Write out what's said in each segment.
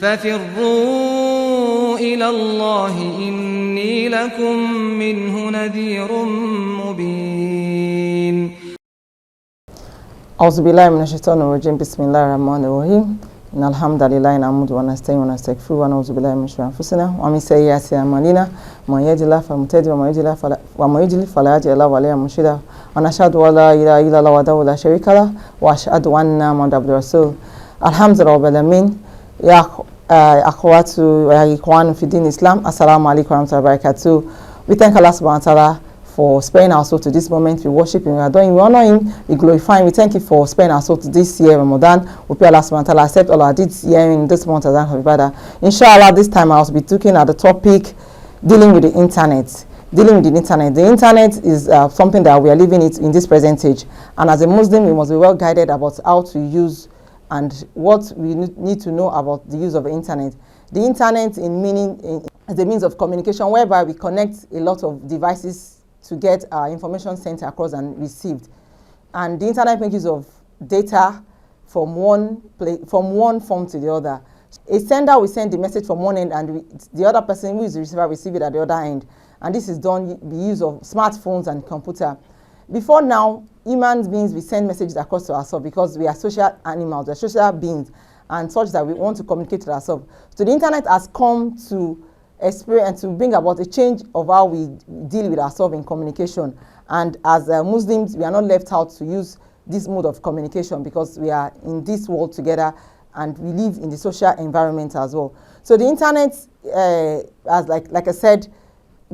ففروا إلى الله إني لكم منه نذير مبين. أعوذ بالله من الشيطان الرجيم. بسم الله الرحمن الرحيم. إن الحمد لله نحمده ونستعينه ونستغفره ونعوذ بالله من شرور أنفسنا ومن سيئات أعمالنا من يهد الله فلا مضل له ومن يضلل فلا هادي له ولا مرشد له ونشهد أن لا إله إلا الله وحده لا شريك له وأشهد أن محمدا عبده ورسوله. الحمد لله رب العالمين. يا أخوات وإخوان في دين Islam. Assalamu alaikum warahmatullahi wabarakatuh. We thank Allah subhanahu wa ta'ala for sparing our soul to this moment. We worship Him, we adore Him, we honor Him, we glorify Him. We thank you for sparing our soul to this year, Ramadan. We pray Allah subhanahu wa ta'ala accept all our deeds here in this month of Ibadah. Inshallah, this time I'll be looking at the topic dealing with the internet. Dealing with the internet. The internet is something that we are living it in this present age. And as a Muslim, we must be well guided about how to use and what we need to know about the use of the internet. The internet is a means of communication whereby we connect a lot of devices to get our information sent across and received. And the internet makes use of data from one form to the other. A sender will send the message from one end and the other person who is the receiver receive it at the other end. And this is done with the use of smartphones and computer. Before now, human beings, we send messages across to ourselves because we are social animals, we are social beings, and such that we want to communicate with ourselves. So the internet has come to experience to bring about a change of how we deal with ourselves in communication. And as Muslims, we are not left out to use this mode of communication because we are in this world together and we live in the social environment as well. So the internet, as like I said,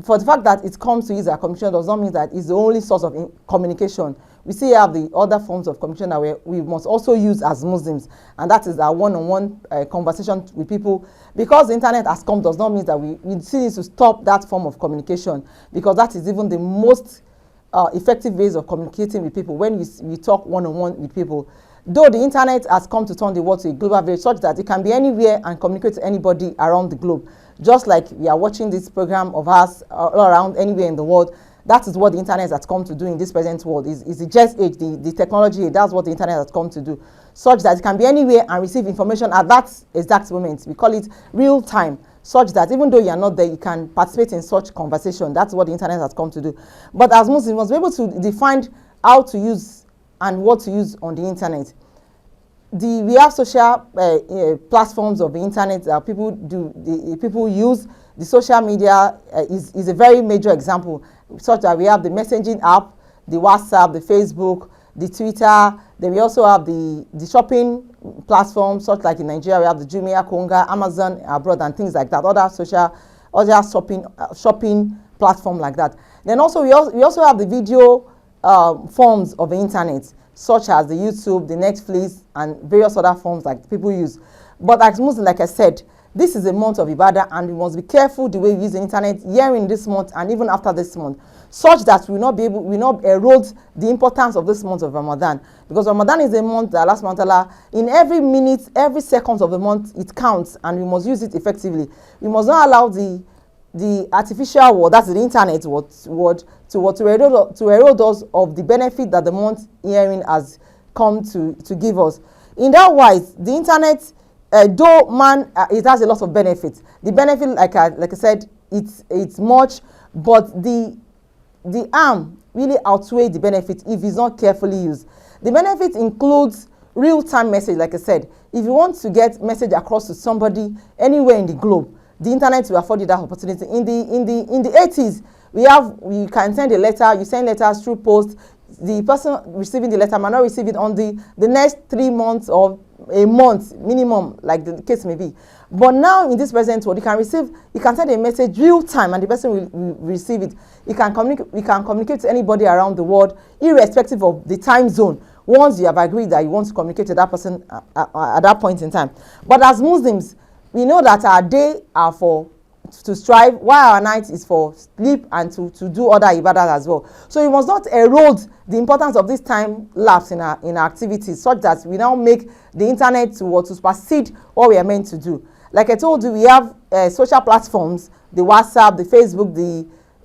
for the fact that it comes to use our communication does not mean that it's the only source of communication. We still have the other forms of communication that we must also use as Muslims, and that is our one-on-one conversation with people. Because the internet has come does not mean that we still need to stop that form of communication, because that is even the most effective ways of communicating with people when we talk one-on-one with people. Though the internet has come to turn the world to a global village such that it can be anywhere and communicate to anybody around the globe. Just like we are watching this program of us all around anywhere in the world, that is what the internet has come to do in this present world. Is the jet age, the technology, that's what the internet has come to do. Such that it can be anywhere and receive information at that exact moment. We call it real time. Such that even though you are not there, you can participate in such conversation. That's what the internet has come to do. But as Muslims, we must be able to define how to use and what to use on the internet. We have social platforms of the internet that people use. The social media is a very major example, such that we have the messaging app, the WhatsApp, the Facebook, the Twitter. Then we also have the shopping platforms, such like in Nigeria we have the Jumia, Konga, Amazon abroad, and things like that. Other shopping platform like that. Then also we also have the video forms of the internet, such as the YouTube, the Netflix, and various other forms like people use. But as Muslims, like I said, this is a month of Ibadah, and we must be careful the way we use the internet here in this month and even after this month, such that we will not erode the importance of this month of Ramadan. Because Ramadan is a month that Allah subhanahu wa ta'ala, in every minute, every second of the month, it counts, and we must use it effectively. We must not allow the artificial world, that's the internet word, to erode us of the benefit that the month herein has come to give us. In that wise, the internet, though it has a lot of benefits. The benefit, like I said, it's much, but the harm really outweighs the benefit if it's not carefully used. The benefit includes real-time message, like I said. If you want to get message across to somebody anywhere in the globe, the internet will afford you that opportunity. In the 80s, you can send a letter. You send letters through post. The person receiving the letter might not receive it on the next 3 months or a month minimum, like the case may be. But now in this present world, you can send a message real time, and the person will receive it. We can communicate to anybody around the world, irrespective of the time zone, once you have agreed that you want to communicate to that person at that point in time. But as Muslims, we know that our day are to strive, while our night is for sleep and to do other ibadah as well. So we must not erode the importance of this time lapse in our activities, such that we now make the internet to supersede what we are meant to do. Like I told you, we have social platforms, the WhatsApp, the Facebook,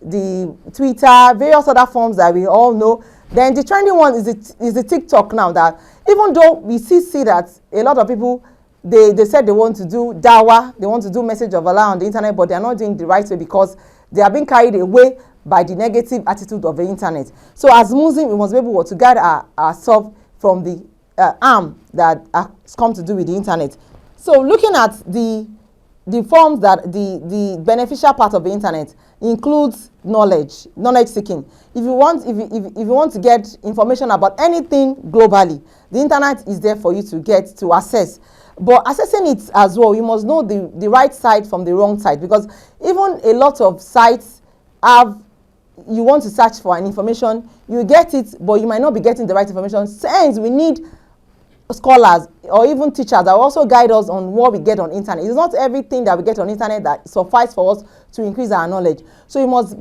the Twitter, various other forms that we all know. Then the trending one is the TikTok now, that even though we see that a lot of people they said they want to do dawah, they want to do message of Allah on the internet, but they are not doing the right way because they are being carried away by the negative attitude of the internet. So as Muslims, we must be able to guide ourselves from the harm that has come to do with the internet. So looking at the forms that the beneficial part of the internet includes knowledge seeking. If you want to get information about anything globally, the internet is there for you to access. But assessing it as well, you must know the right side from the wrong side, because even a lot of sites you want to search for an information, you get it, but you might not be getting the right information. Hence, we need scholars or even teachers that will also guide us on what we get on internet. It's not everything that we get on internet that suffice for us to increase our knowledge. So you must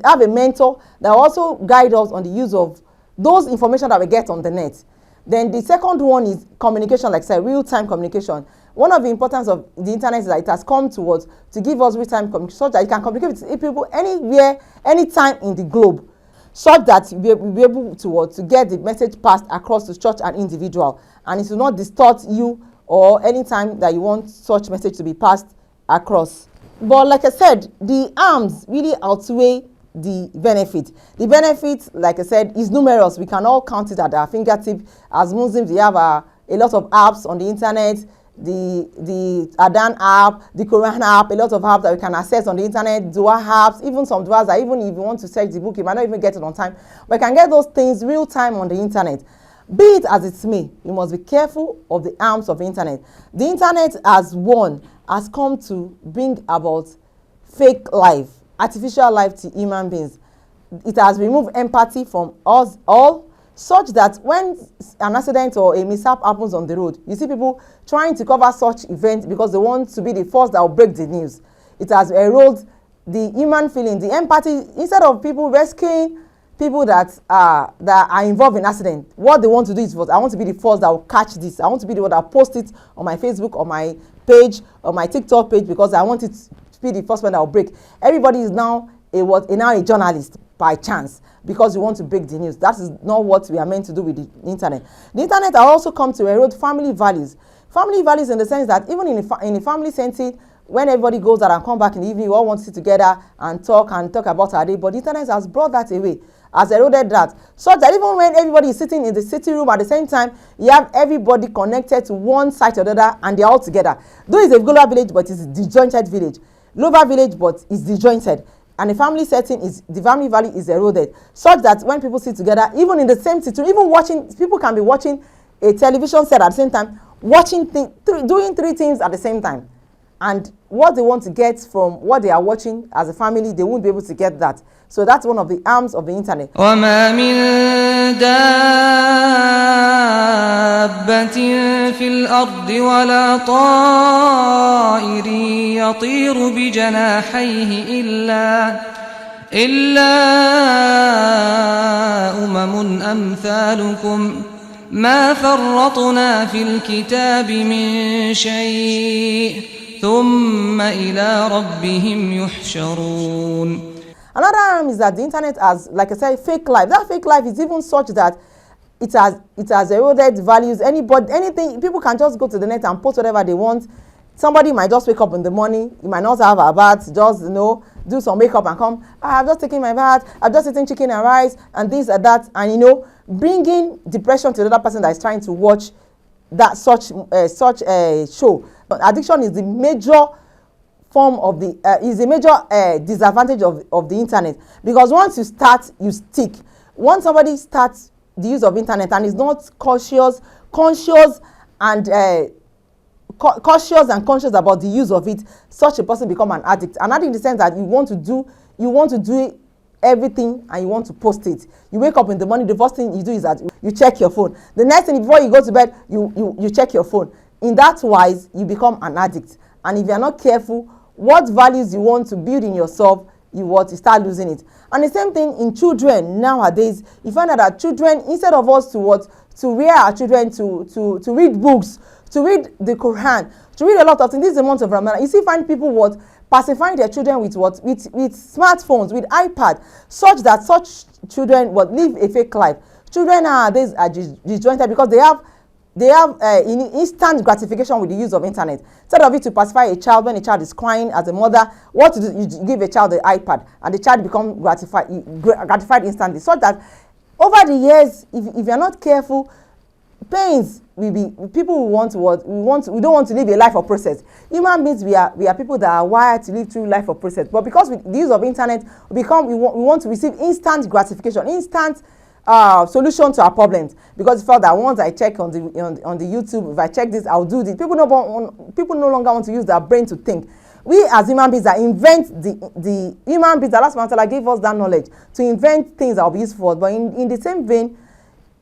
have a mentor that will also guide us on the use of those information that we get on the net. Then the second one is communication, like I said, real-time communication. One of the importance of the internet is that it has come to us to give us real-time communication, so that you can communicate with people anywhere, anytime in the globe, such that you'll be able to get the message passed across to such an individual, and it will not distort you or anytime that you want such message to be passed across. But like I said, the harms really outweigh the benefit. The benefit, like I said, is numerous. We can all count it at our fingertip. As Muslims, we have a lot of apps on the internet, the Adhan app, the Quran app, a lot of apps that we can access on the internet, dua apps, even some duas that even if you want to search the book, you might not even get it on time. But you can get those things real time on the internet. Be it as it may, you must be careful of the harms of the internet. The internet has come to bring about fake life, artificial life to human beings. It has removed empathy from us all, such that when an accident or a mishap happens on the road, you see people trying to cover such events because they want to be the first that will break the news. It has eroded the human feeling, the empathy. Instead of people rescuing people that are involved in accident, what they want to do is, I want to be the first that will catch this. I want to be the one that will post it on my Facebook, on my page, on my TikTok page, because I want it to be the first one that will break. Everybody is now a journalist by chance, because you want to break the news. That is not what we are meant to do with the internet. The internet has also come to erode family values. Family values in the sense that even in a family setting, when everybody goes out and come back in the evening, we all want to sit together and talk about our day. But the internet has brought that away, has eroded that, so that even when everybody is sitting in the sitting room at the same time, you have everybody connected to one side or the other, and they are all together. Though it's a global village, but it's a disjointed village. Global village, but it's disjointed. And the family setting the family value is eroded, such that when people sit together, even in the same situation, even people can be watching a television set at the same time, doing three things at the same time. And what they want to get from what they are watching as a family, they won't be able to get that. So that's one of the arms of the internet. وَمَا مِن دَابَّةٍ فِي الْأَرْضِ وَلَا طَائِرٍ يَطِيرُ بِجَنَاحَيْهِ إِلَّا أُمَمٌ أَمْثَالُكُمْ مَا فَرَّطْنَا فِي الْكِتَابِ مِن شَيْءٍ ثُمَّ إِلَى رَبِّهِمْ يُحْشَرُونَ. Another harm is that the internet has, like I said, fake life. That fake life is even such that it has eroded values. Anything, people can just go to the net and post whatever they want. Somebody might just wake up in the morning, you might not have a bath, just do some makeup and come. I've just taken my bath, I've just eaten chicken and rice and this and that, and bringing depression to the other person that is trying to watch that such a show. Addiction is the major form of disadvantage of the internet, because once you start, you stick. Once somebody starts the use of internet and is not conscious and conscious about the use of it, such a person become an addict. An addict in the sense that you want to do everything and you want to post it. You wake up in the morning, the first thing you do is that you check your phone. The next thing, before you go to bed, you check your phone. In that wise, you become an addict. And if you are not careful, what values you want to build in yourself, you start losing it. And the same thing in children nowadays. You find out that children, instead of us to rear our children to read books, to read the Quran, to read a lot of things. This is the month of Ramadan. You see, find people pacifying their children with smartphones, with iPad, such that such children live a fake life. Children nowadays are disjointed because they have they have instant gratification with the use of internet. Instead of it to pacify a child when a child is crying as a mother, what to do, you give a child the iPad and the child becomes gratified instantly. So that over the years, if you're not careful, pains will be, people will want what we don't want to live a life of process. Human beings, we are people that are wired to live through life of process. But because with the use of internet, we want to receive instant gratification, instant solution to our problems, because we felt that once I check on the YouTube, if I check this, I'll do this. People no longer want to use their brain to think. We as human beings that invent the human beings that Allah gave us that knowledge to invent things that will be useful for us. But in the same vein,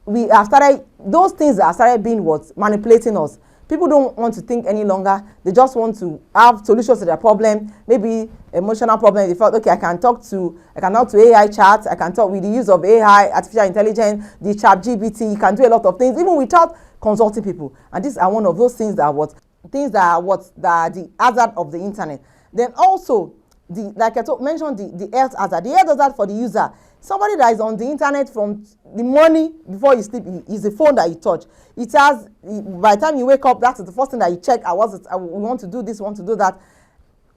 we have started, those things that have started being what manipulating us. People don't want to think any longer. They just want to have solutions to their problem. Maybe emotional problem. They felt, okay, I can talk to AI chat. I can talk with the use of AI, artificial intelligence, the chat GPT. You can do a lot of things even without consulting people. And these are one of those things that are the hazard of the internet. Then also, like I mentioned, the health hazard. The health hazard for the user. Somebody that is on the internet from the morning before you sleep is the phone that you touch. It has, by the time you wake up, that's the first thing that you check. We want to do this, we want to do that.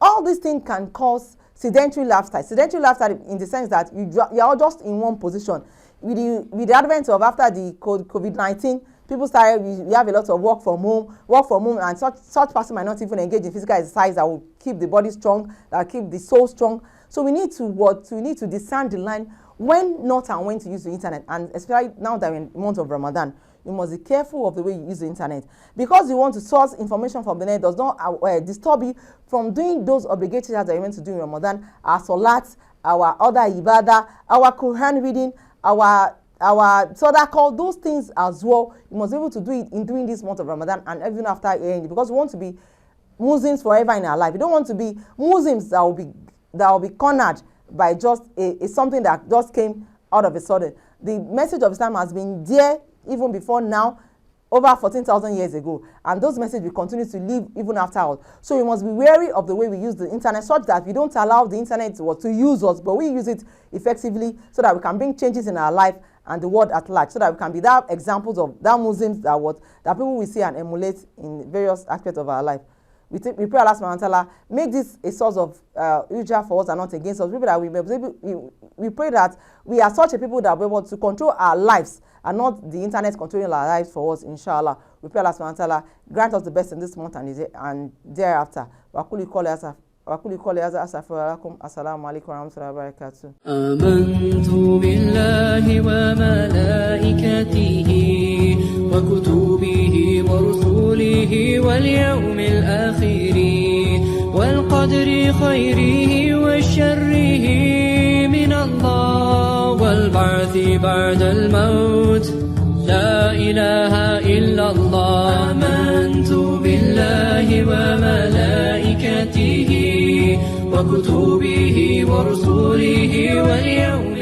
All these things can cause sedentary lifestyle. Sedentary lifestyle in the sense that you are just in one position. With the advent of after the COVID-19, people started, we have a lot of work from home, and such person might not even engage in physical exercise that will keep the body strong, that will keep the soul strong. So we need to discern the line when not and when to use the internet. And especially now that we're in the month of Ramadan, you must be careful of the way you use the internet, because you want to source information from the net does not disturb you from doing those obligatory tasks that you meant to do in Ramadan, our salat, our other ibadah, our Quran reading, our sadaqah, those things as well. You must be able to do it in doing this month of Ramadan and even after end, because we want to be Muslims forever in our life. We don't want to be Muslims that will be cornered by just something that just came out of a sudden. The message of Islam has been there even before now, over 14,000 years ago, and those messages will continue to live even after us. So we must be wary of the way we use the internet, such that we don't allow the internet to use us, but we use it effectively so that we can bring changes in our life and the world at large, so that we can be that examples of that Muslims that people will see and emulate in various aspects of our life. We pray Allah subhanahu wa ta'ala make this a source of hujjah for us and not against us. We pray that we are such a people that we want to control our lives and not the internet controlling our lives for us, inshallah. We pray Allah subhanahu wa ta'ala grant us the best in this month and thereafter. وأقول قولي هذا أستغفر لكم السلام عليكم ورحمة الله وبركاته. آمنت بالله وملائكته وكتبه ورسله واليوم الآخر والقدر خيره وشره من الله والبعث بعد الموت لا إله إلا الله. آمنت بالله وملائكته وكتبه ورسله واليوم